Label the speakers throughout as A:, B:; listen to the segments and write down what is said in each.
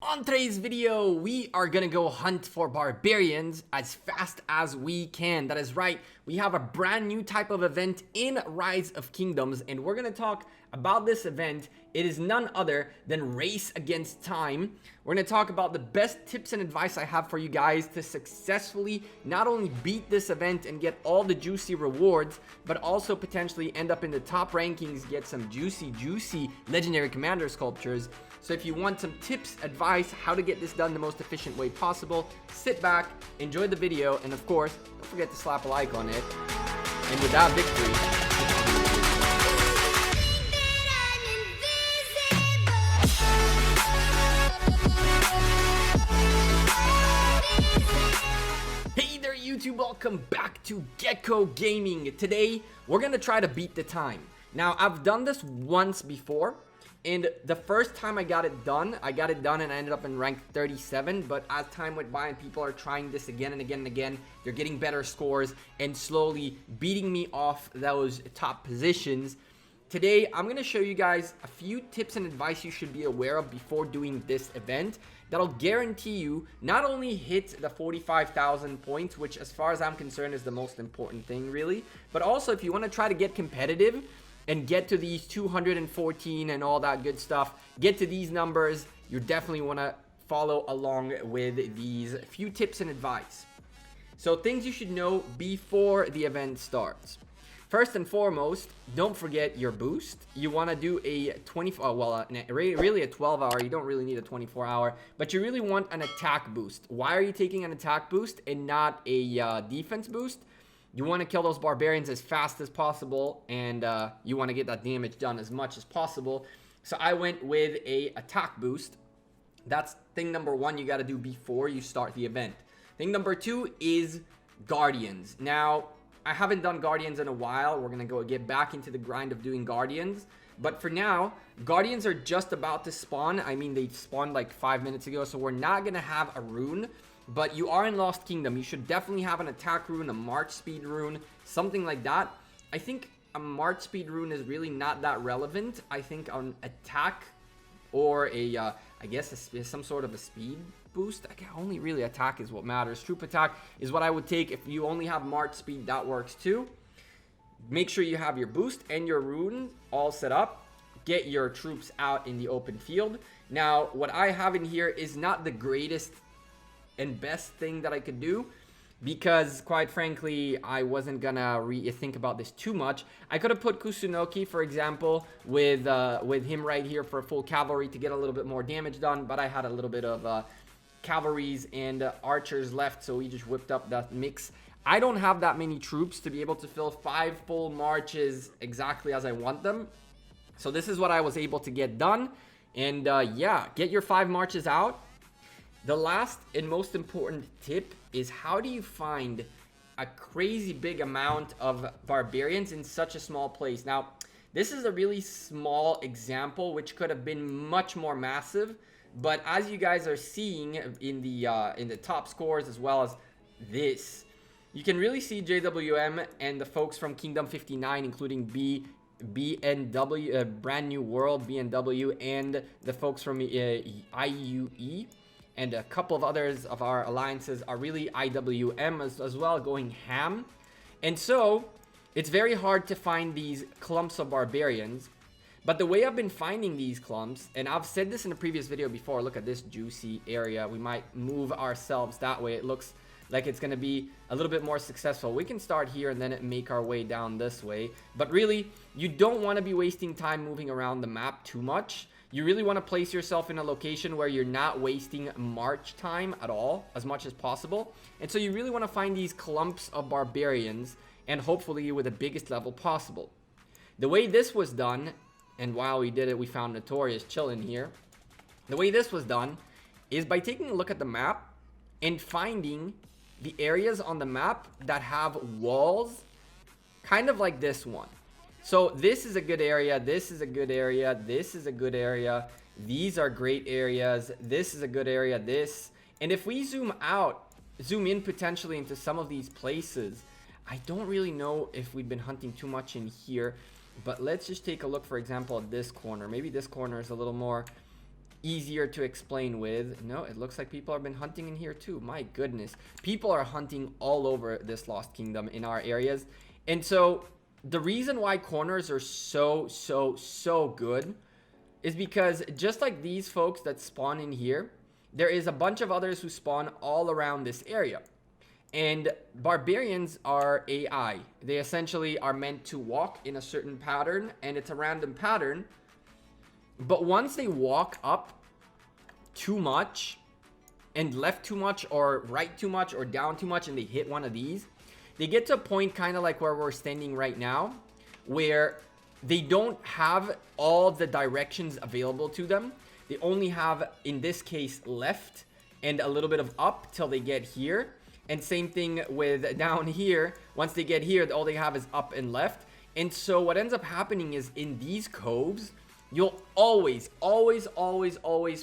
A: On today's video, we are gonna go hunt for barbarians as fast as we can. That is right, we have a brand new type of event in Rise of Kingdoms, and we're gonna talk about this event. It is none other than Race Against Time. We're gonna talk about the best tips and advice I have for you guys to successfully not only beat this event and get all the juicy rewards, but also potentially end up in the top rankings, get some juicy legendary commander sculptures. So if you want some tips, advice, how to get this done the most efficient way possible, sit back, enjoy the video, and of course, don't forget to slap a like on it. And with that victory, hey there YouTube, welcome back to Gekko Gaming. Today, we're gonna try to beat the time. Now, I've done this once before, and the first time I got it done and I ended up in rank 37. But as time went by and people are trying this again and again and again, they're getting better scores and slowly beating me off those top positions. Today, I'm going to show you guys a few tips and advice you should be aware of before doing this event that'll guarantee you not only hit the 45,000 points, which as far as I'm concerned is the most important thing really, but also if you want to try to get competitive and get to these 214 and all that good stuff, get to these numbers, you definitely want to follow along with these few tips and advice. So things you should know before the event starts. First and foremost, don't forget your boost. You want to do a 24, really a 12 hour. You don't really need a 24 hour, but you really want an attack boost. Why are you taking an attack boost and not a defense boost? You want to kill those barbarians as fast as possible, and you want to get that damage done as much as possible. So I went with a attack boost. That's thing number one you got to do before you start the event. Thing number two is guardians. Now, I haven't done guardians in a while. We're going to get back into the grind of doing guardians. But for now, guardians are just about to spawn. I mean, they spawned like 5 minutes ago, so we're not going to have a rune. But you are in Lost Kingdom. You should definitely have an attack rune, a march speed rune, something like that. I think a march speed rune is really not that relevant. I think an attack or I guess some sort of a speed boost. Only really attack is what matters. Troop attack is what I would take. If you only have march speed, that works too. Make sure you have your boost and your rune all set up. Get your troops out in the open field. Now, what I have in here is not the greatest and best thing that I could do, because quite frankly I wasn't gonna think about this too much. I could have put Kusunoki, for example, with him right here for full cavalry to get a little bit more damage done, but I had a little bit of cavalries and archers left, so we just whipped up that mix. I don't have that many troops to be able to fill 5 full marches exactly as I want them, so this is what I was able to get done. And yeah, get your 5 marches out. The last and most important tip is, how do you find a crazy big amount of barbarians in such a small place? Now, this is a really small example, which could have been much more massive, but as you guys are seeing in the top scores as well as this, you can really see JWM and the folks from Kingdom 59, including BNW, Brand New World, BNW, and the folks from IUE. And a couple of others of our alliances are really IWM as well, going ham. And so, it's very hard to find these clumps of barbarians. But the way I've been finding these clumps, and I've said this in a previous video before, look at this juicy area. We might move ourselves that way. It looks like it's going to be a little bit more successful. We can start here and then make our way down this way. But really, you don't want to be wasting time moving around the map too much. You really want to place yourself in a location where you're not wasting march time at all, as much as possible. And so you really want to find these clumps of barbarians, and hopefully with the biggest level possible. The way this was done, and while we did it, we found Notorious chilling here. The way this was done is by taking a look at the map and finding the areas on the map that have walls, kind of like this one. So this is a good area, this is a good area, this is a good area, these are great areas, this is a good area, this. And if we zoom in potentially into some of these places, I don't really know if we've been hunting too much in here, But let's just take a look, for example, at this corner. Maybe this corner is a little more easier to explain with. No, it looks like people have been hunting in here too. My goodness. People are hunting all over this Lost Kingdom in our areas. And so the reason why corners are so good is because just like these folks that spawn in here, there is a bunch of others who spawn all around this area. And barbarians are AI. They essentially are meant to walk in a certain pattern, and it's a random pattern. But once they walk up too much and left too much or right too much or down too much and they hit one of these, they get to a point kind of like where we're standing right now, where they don't have all the directions available to them. They only have, in this case, left and a little bit of up till they get here. And same thing with down here. Once they get here, all they have is up and left. And so what ends up happening is in these coves, you'll always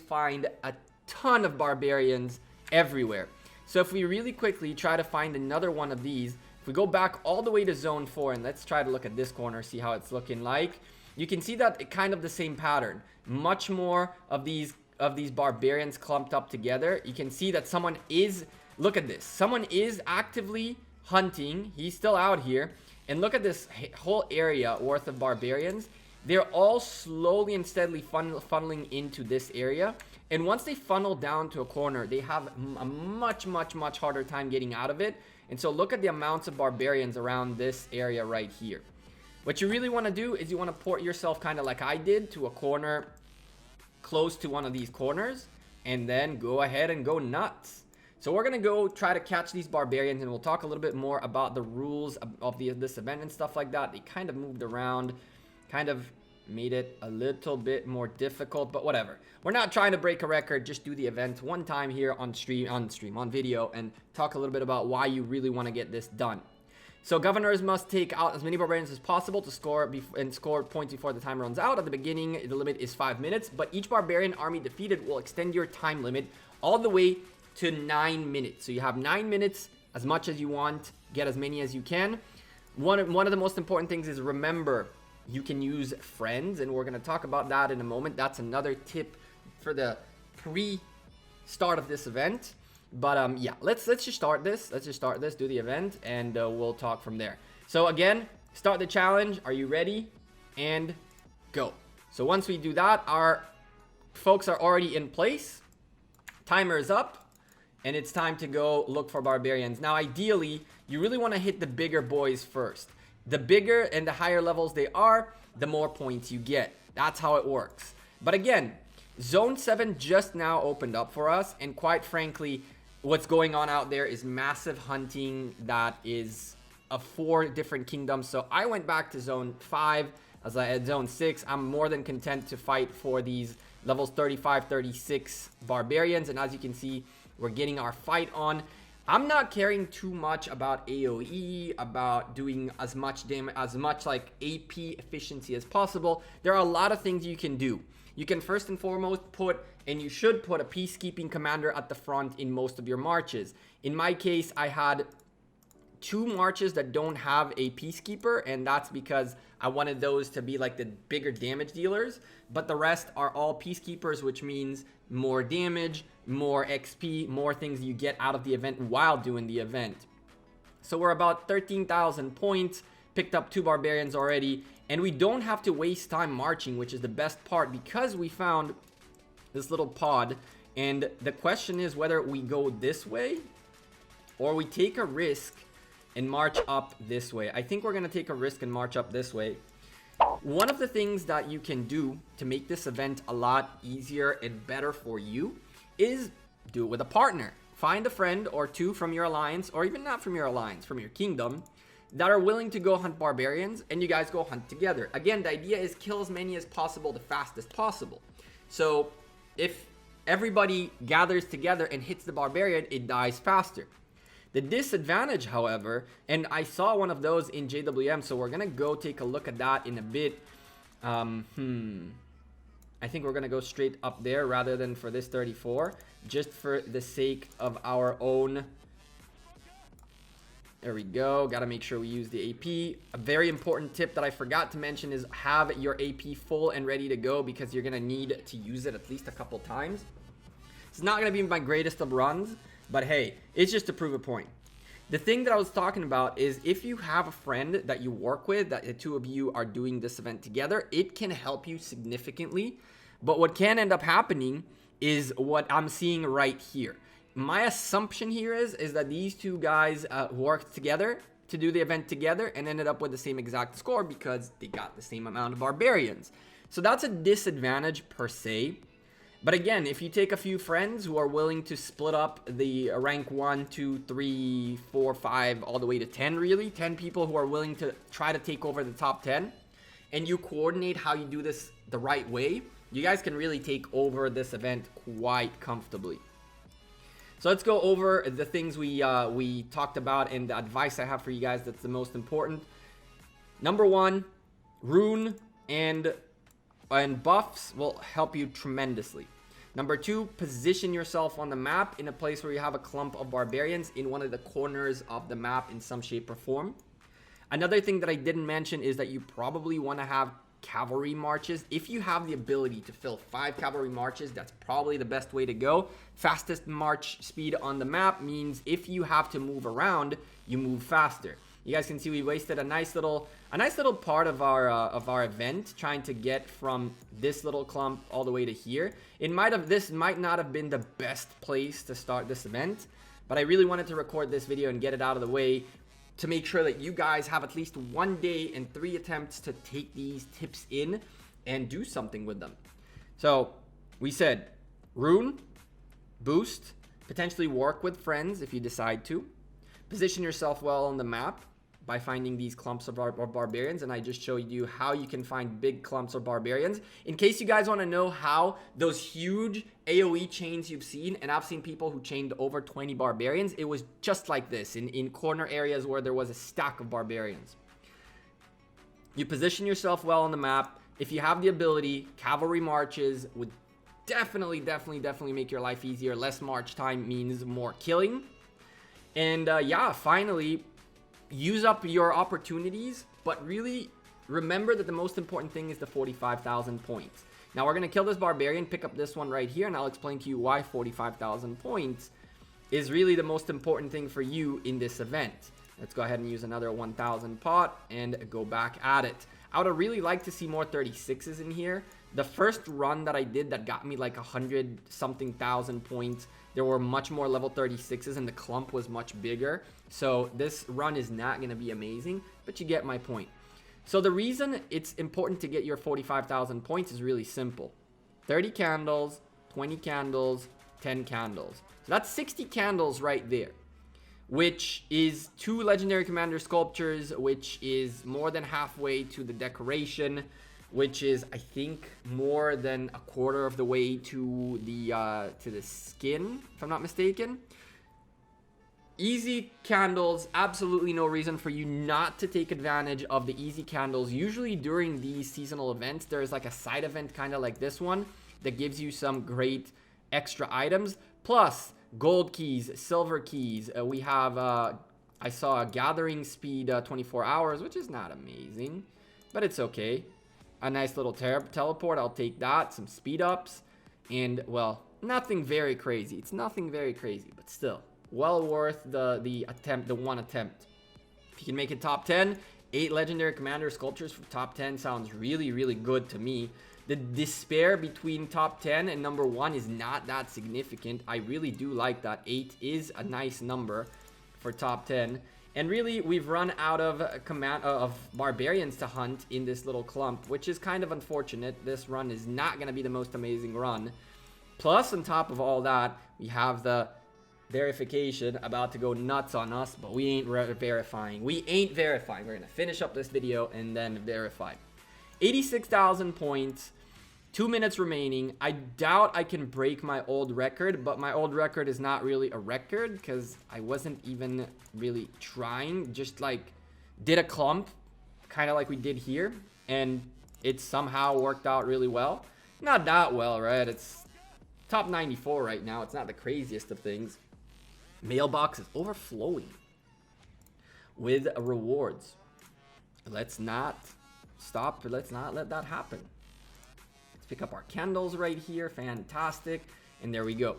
A: find a ton of barbarians everywhere. So if we really quickly try to find another one of these, if we go back all the way to zone 4 and let's try to look at this corner, see how it's looking like, you can see that it kind of the same pattern. Much more of these barbarians clumped up together. You can see that someone is, look at this, someone is actively hunting. He's still out here. And look at this whole area worth of barbarians. They're all slowly and steadily funneling into this area. And once they funnel down to a corner, they have a much harder time getting out of it. And so look at the amounts of barbarians around this area right here. What you really want to do is you want to port yourself kind of like I did to a corner close to one of these corners, and then go ahead and go nuts. So we're going to go try to catch these barbarians, and we'll talk a little bit more about the rules of this event and stuff like that. They kind of moved around, kind of made it a little bit more difficult, but whatever. We're not trying to break a record, just do the event one time here on video, and talk a little bit about why you really want to get this done. So governors must take out as many barbarians as possible to score points before the time runs out. At the beginning, the limit is 5 minutes, but each barbarian army defeated will extend your time limit all the way to 9 minutes. So you have 9 minutes, as much as you want, get as many as you can. One of the most important things is remember, you can use friends, and we're going to talk about that in a moment. That's another tip for the pre-start of this event. But yeah, let's just start this. Let's just start this, do the event, and we'll talk from there. So again, start the challenge. Are you ready? And go. So once we do that, our folks are already in place. Timer is up, and it's time to go look for barbarians. Now, ideally, you really want to hit the bigger boys first. The bigger and the higher levels they are, the more points you get. That's how it works. But again, Zone 7 just now opened up for us, and quite frankly, what's going on out there is massive hunting that is of 4 different kingdoms. So I went back to Zone 5 as I had Zone 6. I'm more than content to fight for these levels 35, 36 barbarians, and as you can see, we're getting our fight on. I'm not caring too much about AoE, about doing as much damage, as much like AP efficiency as possible. There are a lot of things you can do. You can first and foremost and you should put a peacekeeping commander at the front in most of your marches. In my case, I had 2 marches that don't have a peacekeeper, and that's because I wanted those to be like the bigger damage dealers, but the rest are all peacekeepers, which means more damage, more XP, more things you get out of the event while doing the event. So we're about 13,000 points, picked up 2 barbarians already, and we don't have to waste time marching, which is the best part, because we found this little pod. And the question is whether we go this way or we take a risk and march up this way. I think we're going to take a risk and march up this way. One of the things that you can do to make this event a lot easier and better for you is do it with a partner. Find a friend or 2 from your alliance, or even not from your alliance, from your kingdom, that are willing to go hunt barbarians, and you guys go hunt together. Again, the idea is kill as many as possible the fastest possible. So if everybody gathers together and hits the barbarian, it dies faster. The disadvantage, however, and I saw one of those in JWM, so we're gonna go take a look at that in a bit. I think we're gonna go straight up there rather than for this 34, just for the sake of our own There we go. Got to make sure we use the AP. A very important tip that I forgot to mention is have your AP full and ready to go, because you're going to need to use it at least a couple times. It's not going to be my greatest of runs, but hey, it's just to prove a point. The thing that I was talking about is if you have a friend that you work with, that the two of you are doing this event together, it can help you significantly. But what can end up happening is what I'm seeing right here. My assumption here is that these two guys worked together to do the event together and ended up with the same exact score because they got the same amount of barbarians. So that's a disadvantage per se. But again, if you take a few friends who are willing to split up the rank 1, 2, 3, 4, 5, all the way to 10 really, 10 people who are willing to try to take over the top 10, and you coordinate how you do this the right way, you guys can really take over this event quite comfortably. So let's go over the things we talked about and the advice I have for you guys that's the most important. Number 1, rune and buffs will help you tremendously. Number 2, position yourself on the map in a place where you have a clump of barbarians in one of the corners of the map in some shape or form. Another thing that I didn't mention is that you probably want to have cavalry marches. If you have the ability to fill 5 cavalry marches, that's probably the best way to go. Fastest march speed on the map means if you have to move around, you move faster. You guys can see we wasted a nice little part of our event trying to get from this little clump all the way to here. This might not have been the best place to start this event, but I really wanted to record this video and get it out of the way to make sure that you guys have at least 1 day and 3 attempts to take these tips in and do something with them. So we said rune, boost, potentially work with friends if you decide to, position yourself well on the map by finding these clumps of barbarians, and I just showed you how you can find big clumps of barbarians. In case you guys want to know how those huge AoE chains you've seen, and I've seen people who chained over 20 barbarians, it was just like this in corner areas where there was a stack of barbarians. You position yourself well on the map. If you have the ability, cavalry marches would definitely make your life easier. Less march time means more killing. And yeah, finally, use up your opportunities, but really remember that the most important thing is the 45,000 points. Now we're going to kill this barbarian, pick up this one right here, and I'll explain to you why 45,000 points is really the most important thing for you in this event. Let's go ahead and use another 1,000 pot and go back at it. I would really like to see more 36s in here. The first run that I did that got me like 100 something thousand points, there were much more level 36s and the clump was much bigger. So this run is not going to be amazing, but you get my point. So the reason it's important to get your 45,000 points is really simple. 30 candles, 20 candles, 10 candles. So that's 60 candles right there, which is 2 legendary commander sculptures, which is more than halfway to the decoration, which is, I think, more than a quarter of the way to the skin, if I'm not mistaken. Easy candles, absolutely no reason for you not to take advantage of the easy candles. Usually during these seasonal events, there's like a side event kind of like this one that gives you some great extra items. Plus, gold keys, silver keys. We have, I saw a gathering speed 24 hours, which is not amazing, but it's okay. A nice little teleport, I'll take that. Some speed ups, and well, nothing very crazy. It's nothing very crazy, but still well worth the attempt, the one attempt. If you can make it top 10, 8 legendary commander sculptures for top 10 sounds really good to me. The despair between top 10 and number 1 is not that significant. I really do like that. 8 is a nice number for top 10. And really, we've run out of barbarians to hunt in this little clump, which is kind of unfortunate. This run is not going to be the most amazing run. Plus, on top of all that, we have the verification about to go nuts on us, but we ain't verifying. We're going to finish up this video and then verify. 86,000 points. 2 minutes remaining. I doubt I can break my old record, but my old record is not really a record because I wasn't even really trying. Just like did a clump, kind of like we did here, and it somehow worked out really well. Not that well, right? It's top 94 right now. It's not the craziest of things. Mailbox is overflowing. with rewards. Let's not stop. Let's not let that happen. Let's pick up our candles right here. Fantastic. And there we go.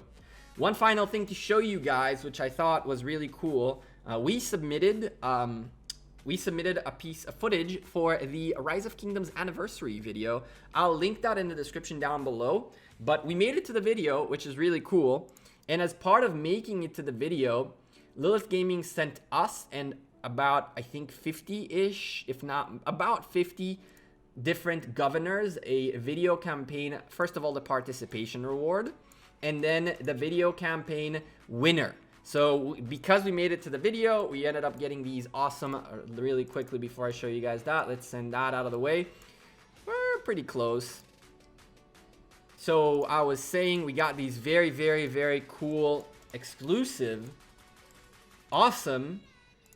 A: One final thing to show you guys, which I thought was really cool. We submitted a piece of footage for the Rise of Kingdoms anniversary video. I'll link that in the description down below. But we made it to the video, which is really cool. And as part of making it to the video, Lilith Gaming sent us and about, I think, 50-ish, if not about 50 different governors a video campaign. First of all, the participation reward, and then the video campaign winner. So because we made it to the video, we ended up getting these awesome, really quickly before I show you guys that, let's send that out of the way. We're pretty close. So I was saying we got these very, very, very cool, exclusive, awesome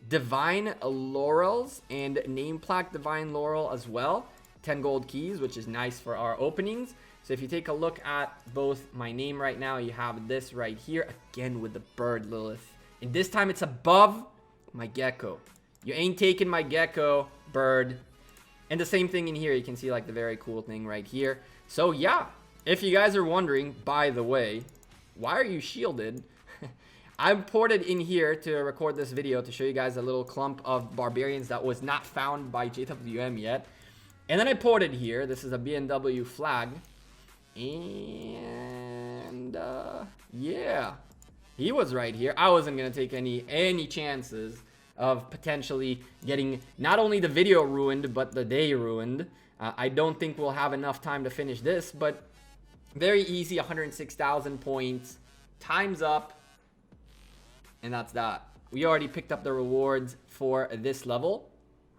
A: Divine Laurels and name plaque Divine Laurel as well. 10 gold keys, which is nice for our openings. So if you take a look at both my name right now, you have this right here, again with the bird Lilith. And this time it's above my Gekko. You ain't taking my Gekko, bird. And the same thing in here, you can see like the very cool thing right here. So yeah, if you guys are wondering, by the way, why are you shielded? I'm ported in here to record this video to show you guys a little clump of barbarians that was not found by JWM yet. And then I ported here. This is a BMW flag. And yeah, he was right here. I wasn't gonna take any chances of potentially getting not only the video ruined, but the day ruined. I don't think we'll have enough time to finish this, but very easy, 106,000 points. Time's up. And that's that. We already picked up the rewards for this level.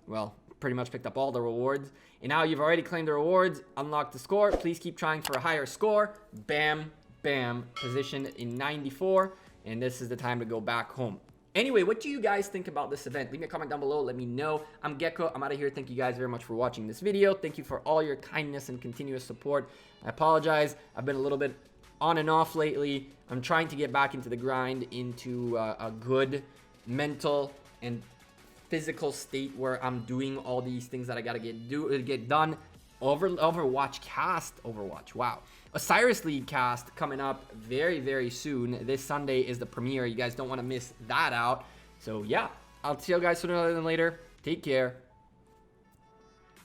A: Well, pretty much picked up all the rewards. And now you've already claimed the rewards, unlocked the score. Please keep trying for a higher score. Bam, bam, position in 94. And this is the time to go back home. Anyway, what do you guys think about this event? Leave me a comment down below. Let me know. I'm Gekko. I'm out of here. Thank you guys very much for watching this video. Thank you for all your kindness and continuous support. I apologize. I've been a little bit on and off lately. I'm trying to get back into the grind, into a good mental and physical state where I'm doing all these things that I gotta get done. Overwatch cast, wow. Osiris League cast coming up very, very soon. This Sunday is the premiere. You guys don't want to miss that out. So yeah, I'll see you guys sooner rather than later. Take care.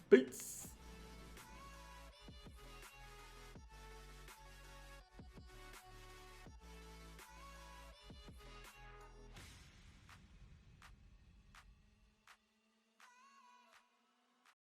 A: Peace.